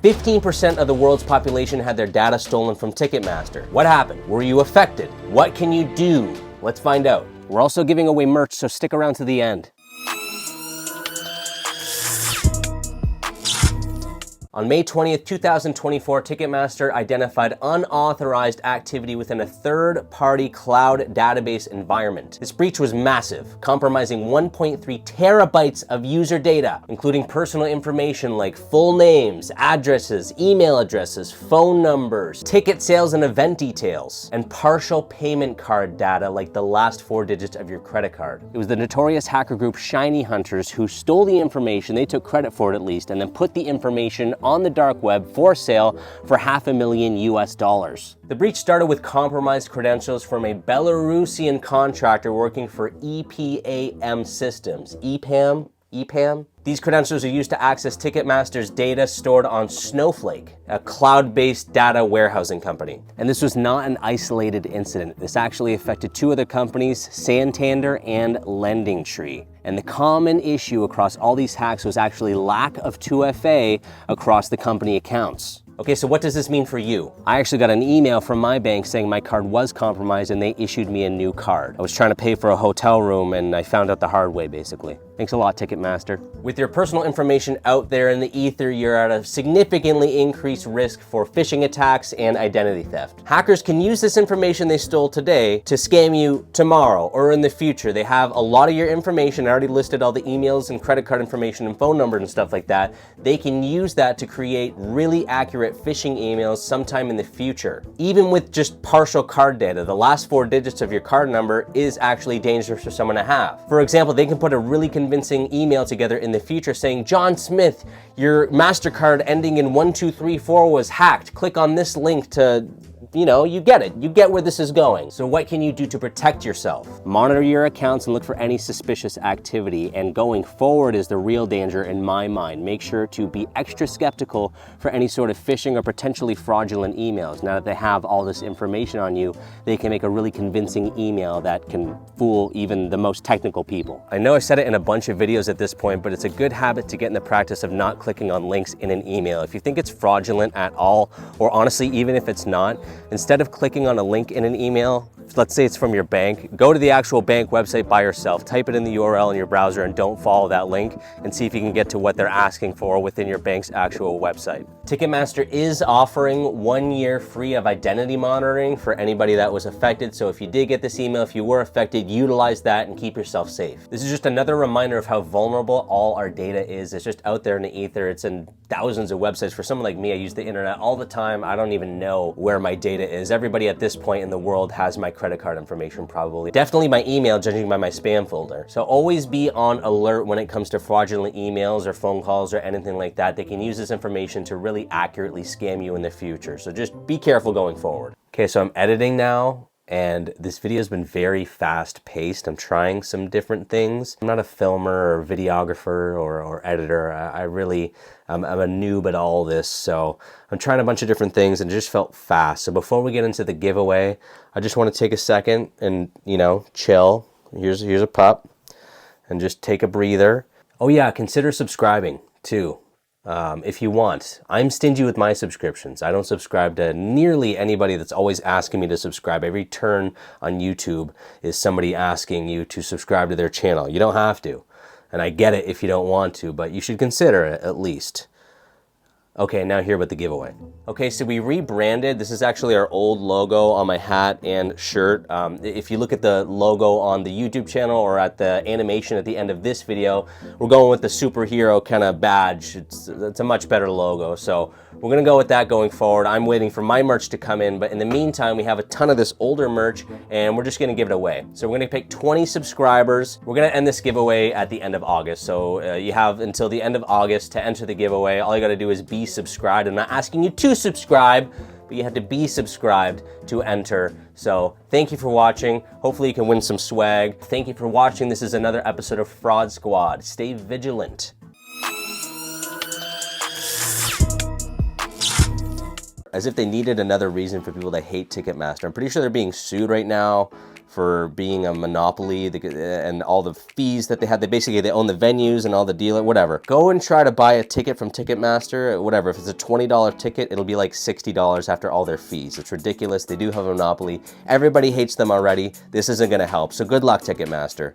15% of the world's population had their data stolen from Ticketmaster. What happened? Were you affected? What can you do? Let's find out. We're also giving away merch, so stick around to the end. On May 20th, 2024, Ticketmaster identified unauthorized activity within a third-party cloud database environment. This breach was massive, compromising 1.3 terabytes of user data, including personal information like full names, addresses, email addresses, phone numbers, ticket sales and event details, and partial payment card data like the last 4 digits of your credit card. It was the notorious hacker group Shiny Hunters who stole the information, they took credit for it at least, and then put the information on the dark web for sale for $500,000 US. The breach started with compromised credentials from a Belarusian contractor working for EPAM Systems. EPAM? These credentials are used to access Ticketmaster's data stored on Snowflake, a cloud-based data warehousing company. And this was not an isolated incident. This actually affected 2 other companies, Santander and LendingTree. And the common issue across all these hacks was actually lack of 2FA across the company accounts. Okay, so what does this mean for you? I actually got an email from my bank saying my card was compromised and they issued me a new card. I was trying to pay for a hotel room and I found out the hard way, basically. Thanks a lot, Ticketmaster. With your personal information out there in the ether, you're at a significantly increased risk for phishing attacks and identity theft. Hackers can use this information they stole today to scam you tomorrow or in the future. They have a lot of your information. I already listed all the emails and credit card information and phone numbers and stuff like that. They can use that to create really accurate phishing emails sometime in the future. Even with just partial card data, the last 4 digits of your card number is actually dangerous for someone to have. For example, they can put a really convincing email together in the future saying, John Smith, your MasterCard ending in 1234 was hacked. Click on this link to, you get it. You get where this is going. So what can you do to protect yourself? Monitor your accounts and look for any suspicious activity. And going forward is the real danger in my mind. Make sure to be extra skeptical for any sort of phishing or potentially fraudulent emails. Now that they have all this information on you, they can make a really convincing email that can fool even the most technical people. I know I said it in a bunch of videos at this point, but it's a good habit to get in the practice of not clicking on links in an email. If you think it's fraudulent at all, or honestly, even if it's not, instead of clicking on a link in an email, let's say it's from your bank, go to the actual bank website by yourself, type it in the URL in your browser and don't follow that link and see if you can get to what they're asking for within your bank's actual website. Ticketmaster is offering 1 year free of identity monitoring for anybody that was affected. So if you did get this email, if you were affected, utilize that and keep yourself safe. This is just another reminder of how vulnerable all our data is. It's just out there in the ether. It's in thousands of websites. For someone like me, I use the internet all the time. I don't even know where my data is. Everybody at this point in the world has my credit card information probably. Definitely my email, judging by my spam folder. So always be on alert when it comes to fraudulent emails or phone calls or anything like that. They can use this information to really accurately scam you in the future. So just be careful going forward. Okay, so I'm editing now. And this video has been very fast paced. I'm trying some different things. I'm not a filmer or videographer or editor. I'm a noob at all this. So I'm trying a bunch of different things and it just felt fast. So before we get into the giveaway, I just want to take a second and, chill. Here's a pup and just take a breather. Oh yeah, consider subscribing too. If you want. I'm stingy with my subscriptions. I don't subscribe to nearly anybody that's always asking me to subscribe. Every turn on YouTube is somebody asking you to subscribe to their channel. You don't have to. And I get it if you don't want to, but you should consider it at least. Okay, now here with the giveaway. Okay, so we rebranded. This is actually our old logo on my hat and shirt. If you look at the logo on the YouTube channel or at the animation at the end of this video, we're going with the superhero kind of badge. It's a much better logo. So we're gonna go with that going forward. I'm waiting for my merch to come in, but in the meantime, we have a ton of this older merch and we're just gonna give it away. So we're gonna pick 20 subscribers. We're gonna end this giveaway at the end of August. So you have until the end of August to enter the giveaway. All you gotta do is be subscribed. I'm not asking you to subscribe, but you have to be subscribed to enter. So thank you for watching. Hopefully you can win some swag. Thank you for watching. This is another episode of Fraud Squad. Stay vigilant. As if they needed another reason for people to hate Ticketmaster. I'm pretty sure they're being sued right now for being a monopoly and all the fees that they have. They own the venues and all the deal, whatever. Go and try to buy a ticket from Ticketmaster, whatever. If it's a $20 ticket, it'll be like $60 after all their fees. It's ridiculous. They do have a monopoly. Everybody hates them already. This isn't gonna help. So good luck, Ticketmaster.